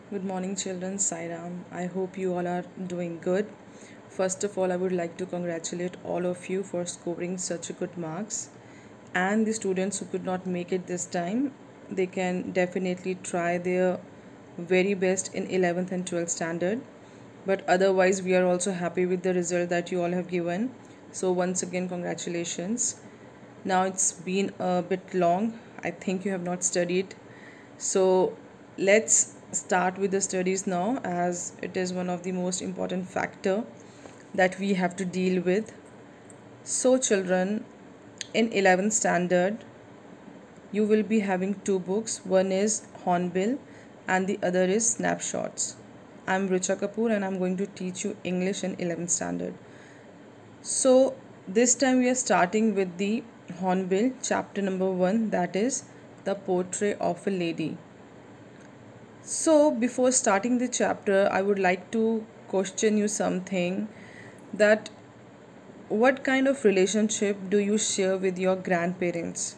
Good morning, children. Sairam. I hope you all are doing good. First of all, I would like to congratulate all of you for scoring such a good marks. And the students who could not make it this time, they can definitely try their very best in 11th and 12th standard. But otherwise, we are also happy with the result that you all have given. So, once again, congratulations. Now it's been a bit long. I think you have not studied. So let's start with the studies now, as it is one of the most important factor that we have to deal with. So children, in 11th standard you will be having two books. One is Hornbill and the other is Snapshots. I'm Richa Kapoor and I'm going to teach you English in 11th standard. So this time we are starting with the Hornbill chapter number 1, that is the portrait of a lady. So before starting the chapter, I would like to question you something, that what kind of relationship do you share with your grandparents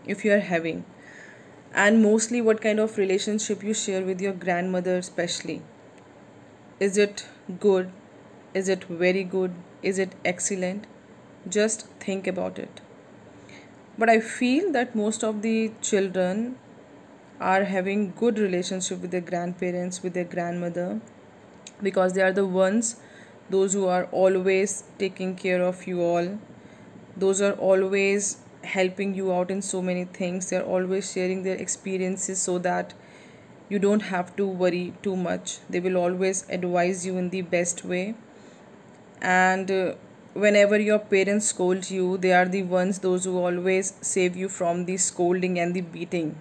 if you are having, and mostly what kind of relationship you share with your grandmother especially. Is it good? Is it very good? Is it excellent? Just think about it. But I feel that most of the children are having good relationship with their grandparents, with their grandmother, because they are the ones, those who are always taking care of you all, those are always helping you out in so many things. They are always sharing their experiences so that you don't have to worry too much. They will always advise you in the best way. And whenever your parents scold you, they are the ones, those who always save you from the scolding and the beating.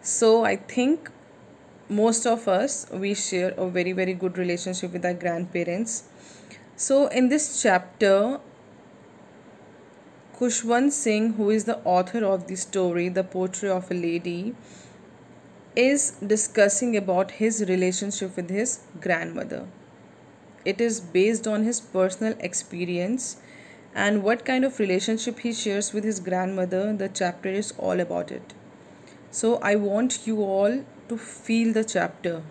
So I think most of us, we share a very good relationship with our grandparents. So in this chapter, Khushwant Singh, who is the author of the story The Portrait of a Lady, is discussing about his relationship with his grandmother. It is based on his personal experience, and what kind of relationship he shares with his grandmother, the chapter is all about it. So I want you all to feel the chapter.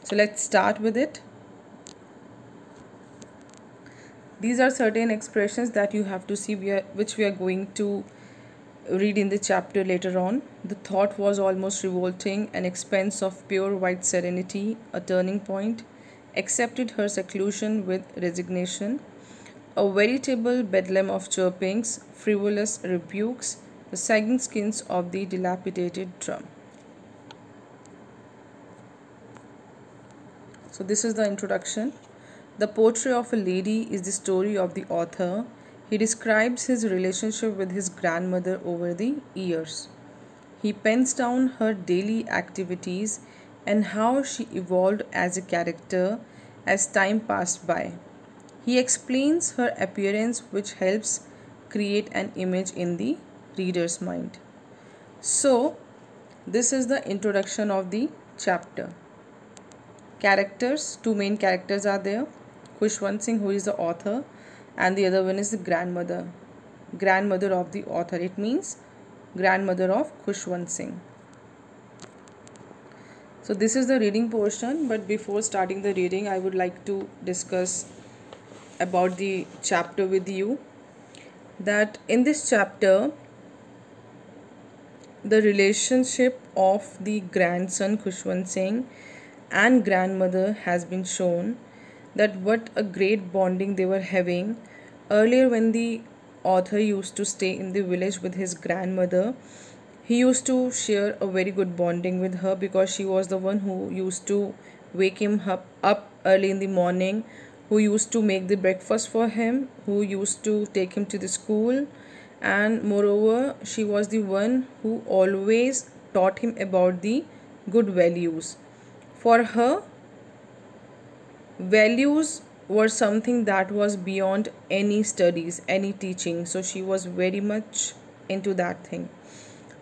So let's start with it. These are certain expressions that you have to see, which we are going to read in the chapter later on. The thought was almost revolting, an expanse of pure white serenity, a turning point, accepted her seclusion with resignation, a veritable bedlam of chirpings, frivolous rebukes, the sagging skins of the dilapidated drum. So this is the introduction. The Portrait of a Lady is the story of the author. He describes his relationship with his grandmother over the years. He pens down her daily activities and how she evolved as a character as time passed by. He explains her appearance, which helps create an image in the reader's mind. So, this is the introduction of the chapter. Characters, two main characters are there. Khushwant Singh, who is the author, and the other one is the grandmother of the author. It means grandmother of Khushwant Singh. So this is the reading portion, but before starting the reading, I would like to discuss about the chapter with you. That in this chapter, the relationship of the grandson Khushwant Singh and grandmother has been shown, that what a great bonding they were having. Earlier, when the author used to stay in the village with his grandmother, he used to share a very good bonding with her, because she was the one who used to wake him up early in the morning, who used to make the breakfast for him, who used to take him to the school, and moreover she was the one who always taught him about the good values. For her, values were something that was beyond any studies, any teaching, so she was very much into that thing.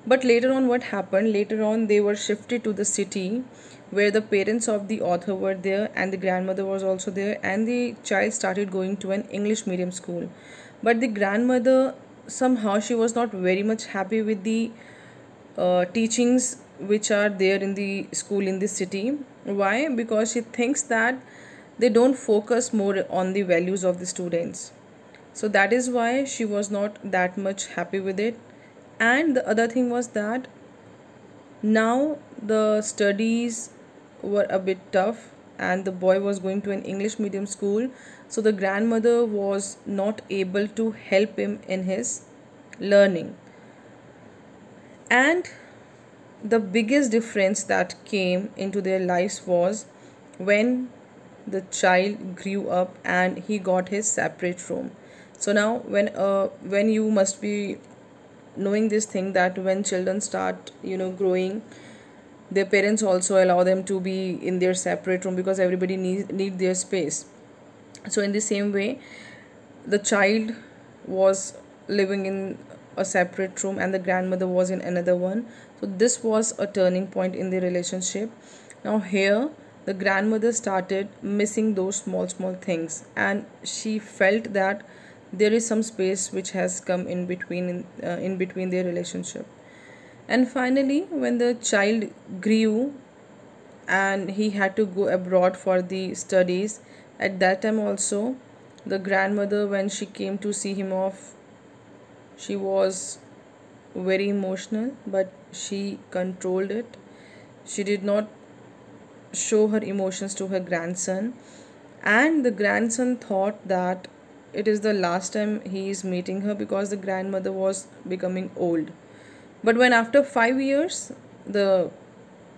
But later on, what happened? Later on, they were shifted to the city, where the parents of the author were there and the grandmother was also there, and the child started going to an English medium school. But the grandmother, somehow she was not very much happy with the teachings which are there in the school in the city. Why? Because she thinks that they don't focus more on the values of the students. So that is why she was not that much happy with it. And the other thing was that now the studies were a bit tough, and the boy was going to an English medium school, so the grandmother was not able to help him in his learning. And the biggest difference that came into their lives was when the child grew up and he got his separate room. So now when you must be knowing this thing, that when children start growing, their parents also allow them to be in their separate room because everybody need their space. So in the same way, the child was living in a separate room and the grandmother was in another one. So this was a turning point in the relationship. Now here the grandmother started missing those small things, and she felt that there is some space which has come in between their relationship. And finally, when the child grew and he had to go abroad for the studies, at that time also, the grandmother, when she came to see him off, she was very emotional, but she controlled it. She did not show her emotions to her grandson, and the grandson thought that it is the last time he is meeting her because the grandmother was becoming old. But when after 5 years the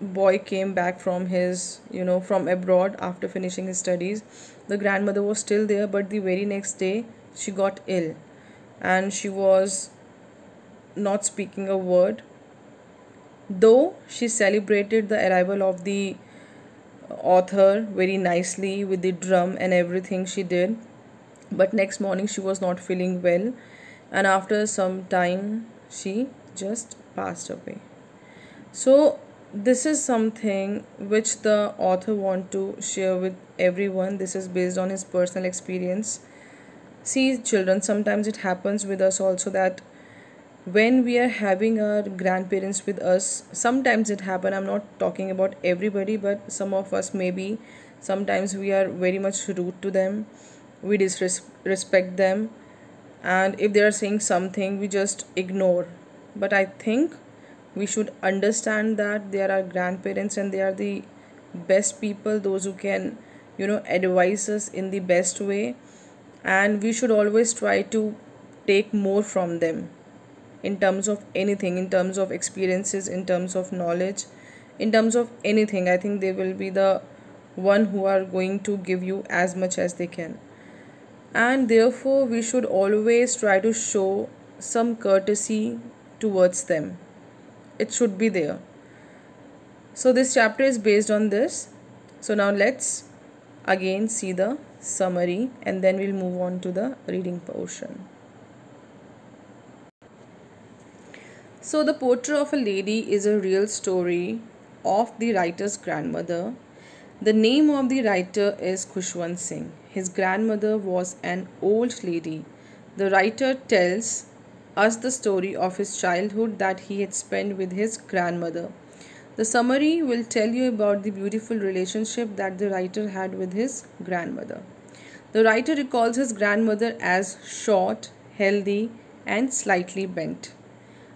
boy came back from his from abroad after finishing his studies, the grandmother was still there, but the very next day she got ill and she was not speaking a word. Though she celebrated the arrival of the author very nicely with the drum and everything she did, but next morning she was not feeling well, and after some time she just passed away. So this is something which the author want to share with everyone. This is based on his personal experience. See children, sometimes it happens with us also that when we are having our grandparents with us, sometimes it happen, I'm not talking about everybody, but some of us maybe sometimes we are very much rude to them, we disrespect them, and if they are saying something we just ignore. But I think we should understand that they are our grandparents and they are the best people, those who can advise us in the best way, and we should always try to take more from them in terms of anything, in terms of experiences, in terms of knowledge, in terms of anything. I think they will be the one who are going to give you as much as they can, and therefore we should always try to show some courtesy towards them. It should be there. So this chapter is based on this. So now let's again see the summary and then we'll move on to the reading portion. So the Portrait of a Lady is a real story of the writer's grandmother. The name of the writer is Khushwant Singh. His grandmother was an old lady. The writer tells us the story of his childhood that he had spent with his grandmother. The summary will tell you about the beautiful relationship that the writer had with his grandmother. The writer recalls his grandmother as short, healthy, and slightly bent.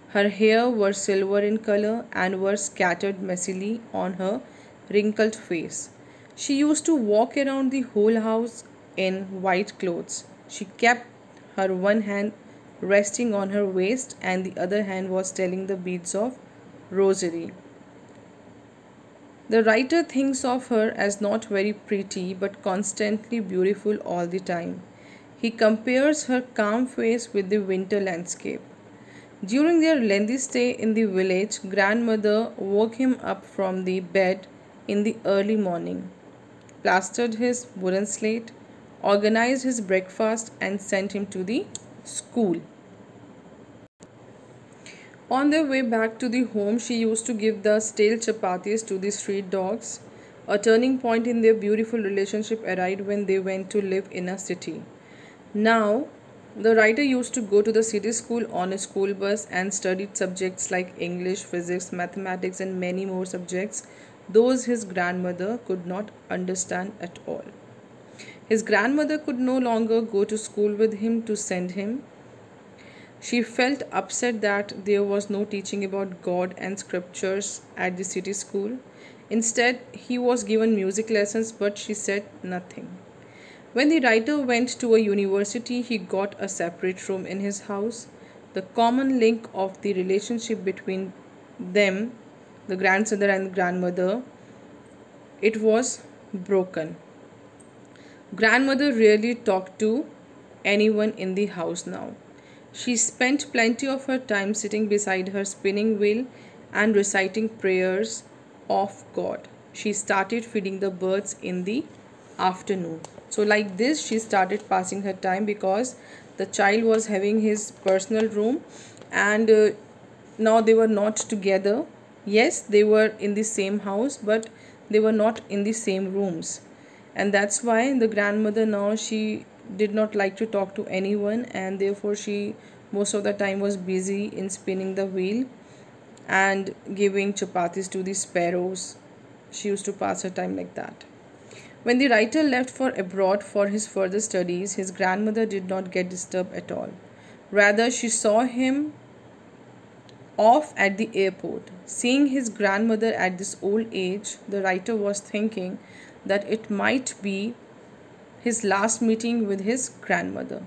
Her hair were silver in color and were scattered messily on her wrinkled face. She used to walk around the whole house in white clothes. She kept her one hand resting on her waist and the other hand was telling the beads of rosary. The writer thinks of her as not very pretty but constantly beautiful all the time. He compares her calm face with the winter landscape. During their lengthy stay in the village, grandmother woke him up from the bed in the early morning, plastered his wooden slate, organized his breakfast and sent him to the school. On their way back to the home, she used to give the stale chapatis to the street dogs. A turning point in their beautiful relationship arrived when they went to live in a city. Now, The writer used to go to the city school on a school bus and studied subjects like English, physics, mathematics, and many more subjects, those his grandmother could not understand at all. His grandmother could no longer go to school with him to send him. She felt upset that there was no teaching about God and scriptures at the city school. Instead, he was given music lessons, but she said nothing. When the writer went to a university, he got a separate room in his house. The common link of the relationship between them, the grandson and grandmother, it was broken. Grandmother rarely talked to anyone in the house now. She spent plenty of her time sitting beside her spinning wheel and reciting prayers of God. She started feeding the birds in the afternoon. So, like this, she started passing her time because the child was having his personal room, and now they were not together. Yes, they were in the same house, but they were not in the same rooms, and that's why the grandmother now she did not like to talk to anyone, and therefore she most of the time was busy in spinning the wheel and giving chapatis to the sparrows. She used to pass her time like that. When the writer left for abroad for his further studies, his grandmother did not get disturbed at all. Rather, she saw him off at the airport. Seeing his grandmother at this old age, the writer was thinking that it might be his last meeting with his grandmother.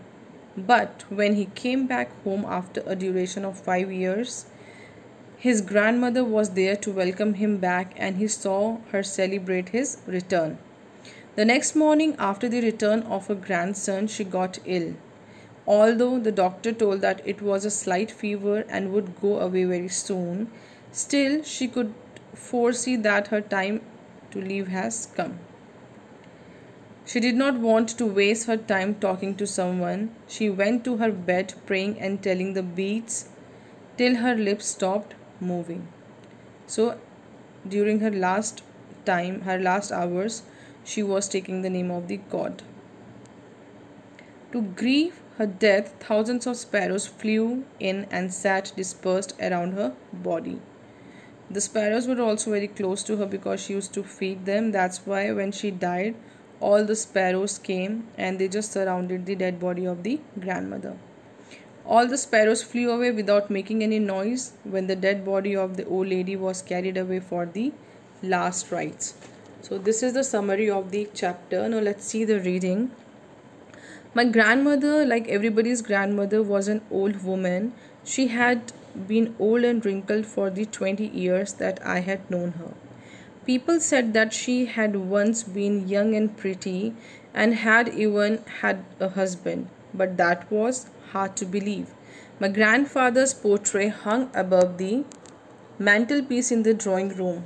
But when he came back home after a duration of 5 years, his grandmother was there to welcome him back, and he saw her celebrate his return. The next morning, after the return of her grandson, she got ill. Although the doctor told that it was a slight fever and would go away very soon, still she could foresee that her time to leave has come. She did not want to waste her time talking to someone. She went to her bed praying and telling the beads till her lips stopped moving. So, during her last time, her last hours, she was taking the name of the God. To grieve her death, thousands of sparrows flew in and sat dispersed around her body. The sparrows were also very close to her because she used to feed them. That's why when she died, all the sparrows came and they just surrounded the dead body of the grandmother. All the sparrows flew away without making any noise when the dead body of the old lady was carried away for the last rites. So this is the summary of the chapter. Now let's see the reading. My grandmother, like everybody's grandmother, was an old woman. She had been old and wrinkled for the 20 years that I had known her. People said that she had once been young and pretty and had even had a husband, but that was hard to believe. My grandfather's portrait hung above the mantelpiece in the drawing room.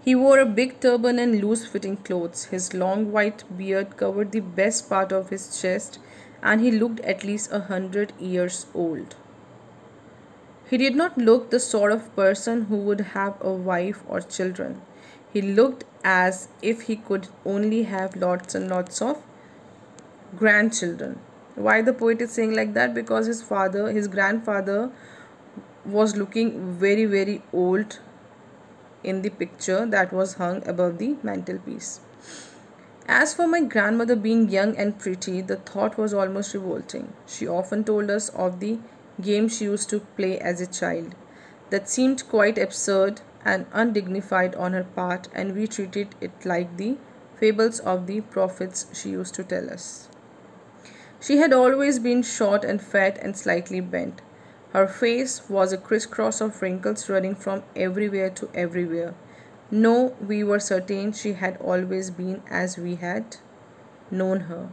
He wore a big turban and loose-fitting clothes. His long white beard covered the best part of his chest, and he looked at least 100 years old. He did not look the sort of person who would have a wife or children. He looked as if he could only have lots and lots of grandchildren. Why the poet is saying like that? Because his grandfather was looking very, very old in the picture that was hung above the mantelpiece. As for my grandmother being young and pretty, the thought was almost revolting. She often told us of the games she used to play as a child. That seemed quite absurd and undignified on her part, and we treated it like the fables of the prophets she used to tell us. She had always been short and fat and slightly bent. Her face was a crisscross of wrinkles running from everywhere to everywhere. No, we were certain she had always been as we had known her.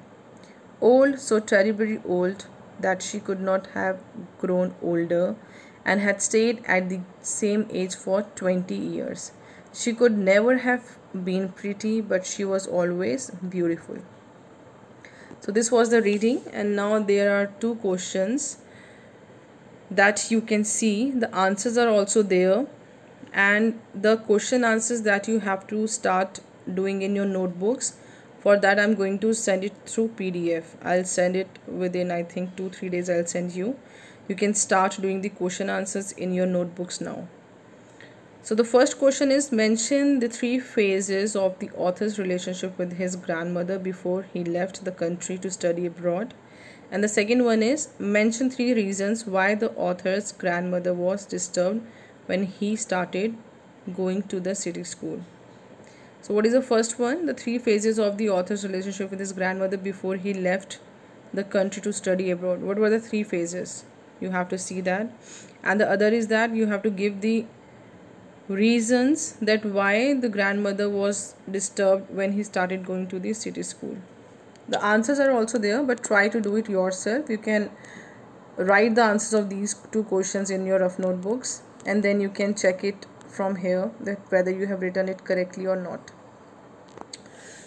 Old, so terribly old that she could not have grown older, and had stayed at the same age for 20 years. She could never have been pretty, but she was always beautiful. So this was the reading, and now there are two questions that you can see. The answers are also there, and the question answers that you have to start doing in your notebooks. For that I'm going to send it through PDF. I'll send it within, I think, 2-3 days. I'll send you. You can start doing the question answers in your notebooks now. So the first question is, mention the 3 phases of the author's relationship with his grandmother before he left the country to study abroad. And the second one is, mention 3 reasons why the author's grandmother was disturbed when he started going to the city school. So what is the first one? The 3 phases of the author's relationship with his grandmother before he left the country to study abroad. What were the 3 phases? You have to see that. And the other is that you have to give the reasons that why the grandmother was disturbed when he started going to the city school. The answers are also there, but try to do it yourself. You can write the answers of these 2 questions in your rough notebooks, and then you can check it from here that whether you have written it correctly or not.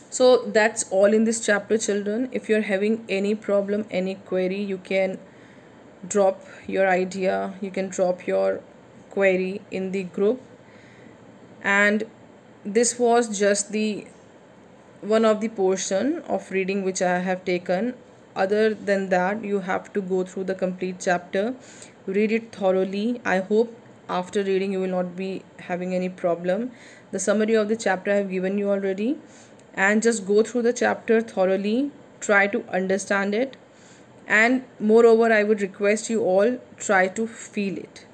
So that's all in this chapter, children. If you're having any problem, any query, you can drop your idea, you can drop your query in the group. And this was just the one of the portion of reading which I have taken. Other than that, you have to go through the complete chapter, read it thoroughly. I hope after reading you will not be having any problem. The summary of the chapter I have given you already, and just go through the chapter thoroughly, try to understand it, and moreover I would request you all try to feel it.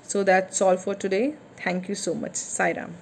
So that's all for today. Thank you so much. Sai Ram.